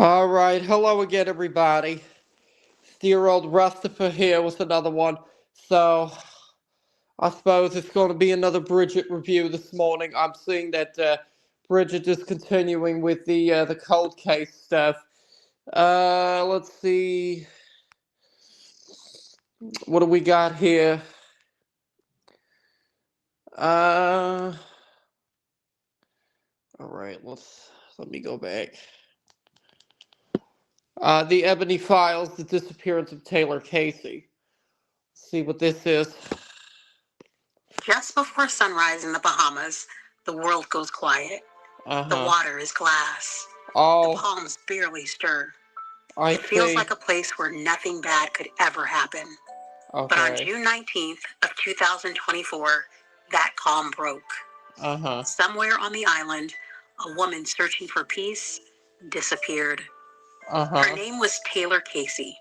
All right, hello again, everybody. It's dear old Rustifer here with another one. So, I suppose it's going to be another Bridget review this morning. I'm seeing that Bridget is continuing with the cold case stuff. Let's see, what do we got here? Uh, all right, let me go back. The Ebony Files: The Disappearance of Taylor Casey. Let's see what this is. Just before sunrise in the Bahamas, the world goes quiet. The water is glass. The palms barely stir. It feels like a place where nothing bad could ever happen. But on June 19th of 2024, that calm broke. Somewhere on the island, a woman searching for peace disappeared. Her name was Taylor Casey,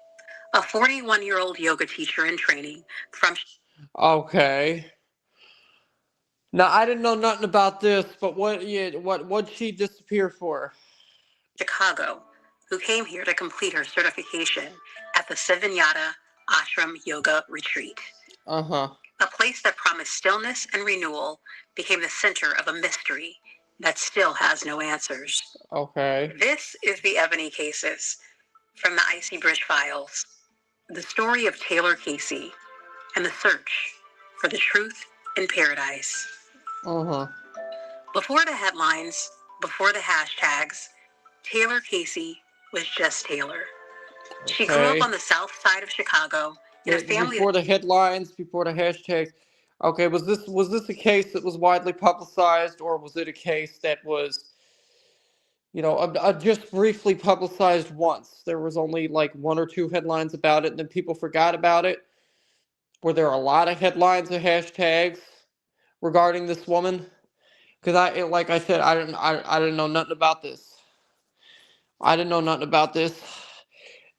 a 41-year-old yoga teacher in training from... Okay. Now I didn't know nothing about this, but what'd she disappear for? Chicago, who came here to complete her certification at the Sivanyata Ashram Yoga Retreat. A place that promised stillness and renewal became the center of a mystery that still has no answers. Okay. This is the Ebony Cases from the Icy Bridge Files. The story of Taylor Casey and the search for the truth in paradise. Before the headlines, before the hashtags, Taylor Casey was just Taylor. She grew up on the south side of Chicago in a family... Before the headlines, before the hashtags. Okay, was this a case that was widely publicized, or was it a case that was, just briefly publicized once? There was only like one or two headlines about it, and then people forgot about it. Were there a lot of headlines or hashtags regarding this woman? Because like I said, I didn't know nothing about this. I didn't know nothing about this.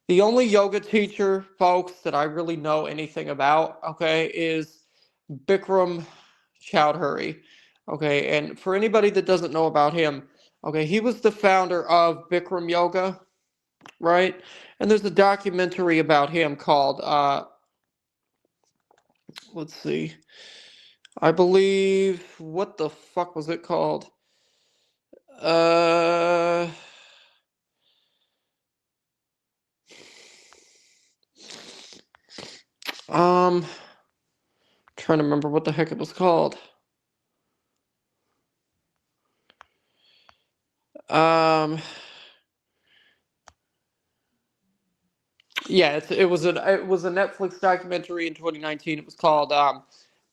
The only yoga teacher, folks, that I really know anything about, okay, is Bikram Choudhury. Okay, and for anybody that doesn't know about him, okay, he was the founder of Bikram Yoga, right? And there's a documentary about him called, let's see, I believe, what the fuck was it called? Uh, trying to remember what the heck it was called. Yeah, it was a Netflix documentary in 2019. It was called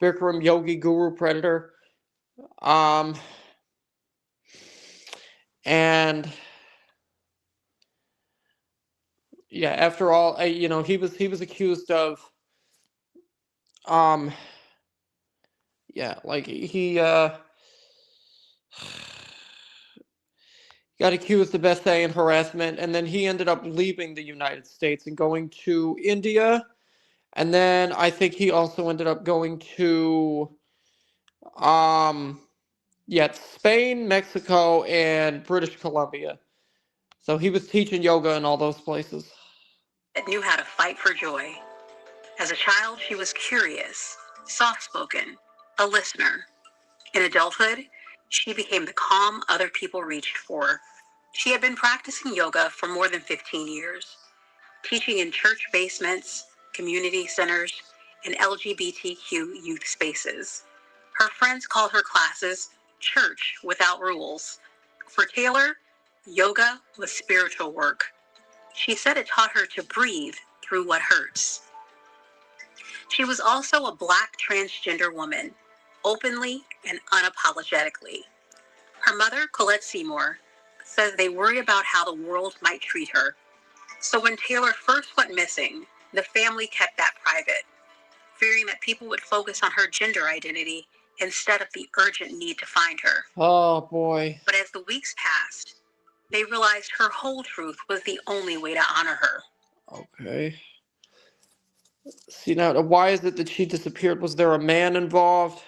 Bikram Yogi Guru Predator. And yeah, after all, he was accused of yeah, like he got accused of SA and harassment, and then he ended up leaving the United States and going to India, and then I think he also ended up going to Spain, Mexico, and British Columbia. So he was teaching yoga in all those places. Knew how to fight for joy. As a child, she was curious, soft-spoken, a listener. In adulthood, she became the calm other people reached for. She had been practicing yoga for more than 15 years, teaching in church basements, community centers, and LGBTQ youth spaces. Her friends called her classes church without rules. For Taylor, yoga was spiritual work. She said it taught her to breathe through what hurts. She was also a Black transgender woman, openly and unapologetically. Her mother, Colette Seymour, says they worry about how the world might treat her. So when Taylor first went missing, the family kept that private, fearing that people would focus on her gender identity instead of the urgent need to find her. Oh, boy. But as the weeks passed, they realized her whole truth was the only way to honor her. Okay. See, now, why is it that she disappeared? Was there a man involved?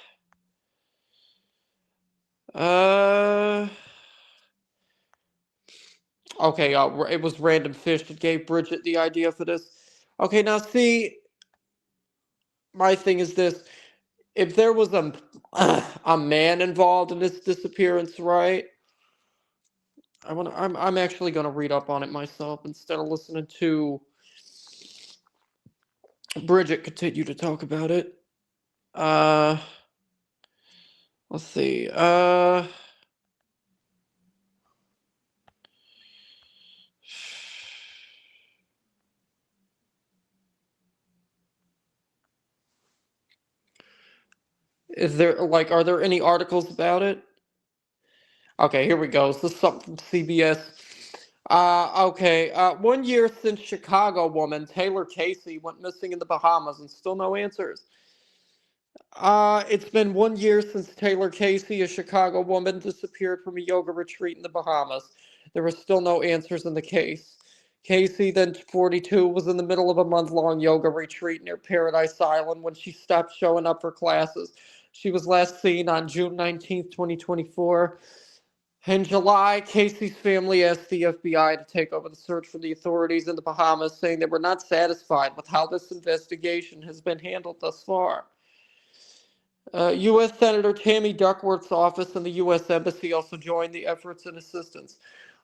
Okay, it was Random Fish that gave Bridget the idea for this. Okay, now see, my thing is this: if there was a man involved in this disappearance, right? I'm actually gonna read up on it myself instead of listening to Bridget continue to talk about it. Uh, let's see. Is there are there any articles about it? Okay, here we go. This is something from CBS. Okay. 1 year since Chicago woman Taylor Casey went missing in the Bahamas and still no answers. It's been 1 year since Taylor Casey, a Chicago woman, disappeared from a yoga retreat in the Bahamas. There were still no answers in the case. Casey, then 42, was in the middle of a month-long yoga retreat near Paradise Island when she stopped showing up for classes. She was last seen on June 19th, 2024. In July, Casey's family asked the FBI to take over the search for the authorities in the Bahamas, saying they were not satisfied with how this investigation has been handled thus far. U.S. Senator Tammy Duckworth's office and the U.S. Embassy also joined the efforts and assistance.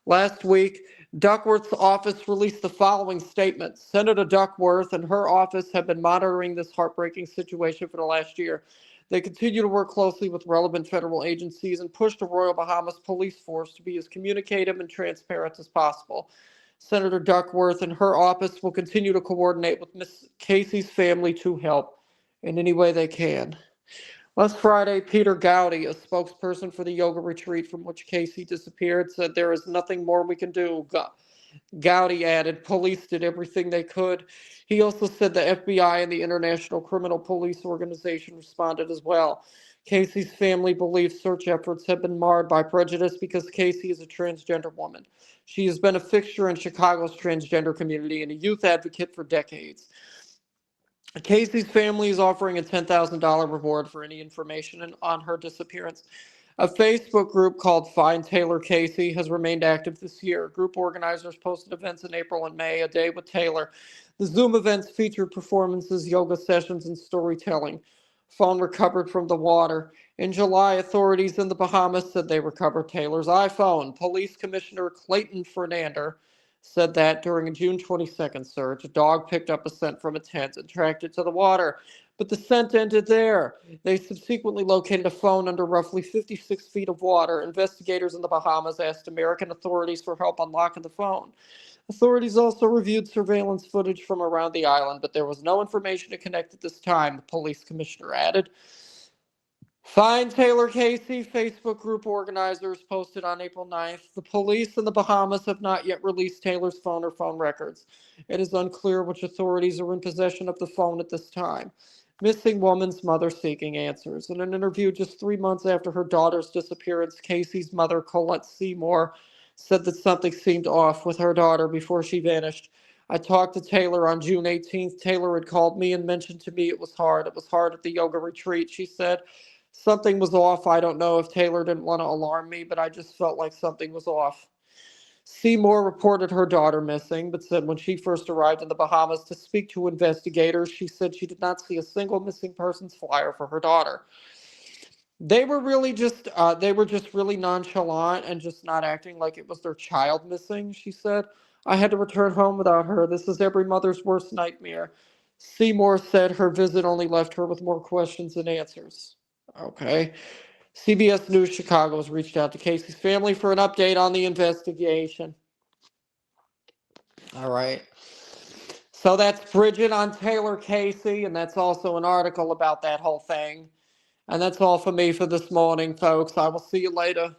Last week, Duckworth's office released the following statement. Senator Duckworth and her office have been monitoring this heartbreaking situation for the last year. They continue to work closely with relevant federal agencies and push the Royal Bahamas Police Force to be as communicative and transparent as possible. Senator Duckworth and her office will continue to coordinate with Miss Casey's family to help in any way they can. Last Friday, Peter Gowdy, a spokesperson for the yoga retreat from which Casey disappeared, said there is nothing more we can do. Gowdy added, police did everything they could. He also said the FBI and the International Criminal Police Organization responded as well. Casey's family believes search efforts have been marred by prejudice because Casey is a transgender woman. She has been a fixture in Chicago's transgender community and a youth advocate for decades. Casey's family is offering a $10,000 reward for any information on her disappearance. A Facebook group called Find Taylor Casey has remained active this year. Group organizers posted events in April and May, a day with Taylor. The Zoom events featured performances, yoga sessions, and storytelling. Phone recovered from the water. In July, authorities in the Bahamas said they recovered Taylor's iPhone. Police Commissioner Clayton Fernander said that during a June 22nd search, a dog picked up a scent from a tent and tracked it to the water. But the scent ended there. They subsequently located a phone under roughly 56 feet of water. Investigators in the Bahamas asked American authorities for help unlocking the phone. Authorities also reviewed surveillance footage from around the island, but there was no information to connect at this time, the police commissioner added. Find Taylor Casey, Facebook group organizers posted on April 9th. The police in the Bahamas have not yet released Taylor's phone or phone records. It is unclear which authorities are in possession of the phone at this time. Missing woman's mother seeking answers. In an interview just 3 months after her daughter's disappearance, Casey's mother, Colette Seymour, said that something seemed off with her daughter before she vanished. I talked to Taylor on June 18th. Taylor had called me and mentioned to me it was hard. It was hard at the yoga retreat, she said. Something was off. I don't know if Taylor didn't want to alarm me, but I just felt like something was off. Seymour reported her daughter missing, but said when she first arrived in the Bahamas to speak to investigators, she said she did not see a single missing persons flyer for her daughter. They were just really nonchalant and just not acting like it was their child missing, she said. I had to return home without her. This is every mother's worst nightmare. Seymour said her visit only left her with more questions than answers. Okay. CBS News Chicago has reached out to Casey's family for an update on the investigation. All right. So that's Bridget on Taylor Casey, and that's also an article about that whole thing. And that's all for me for this morning, folks. I will see you later.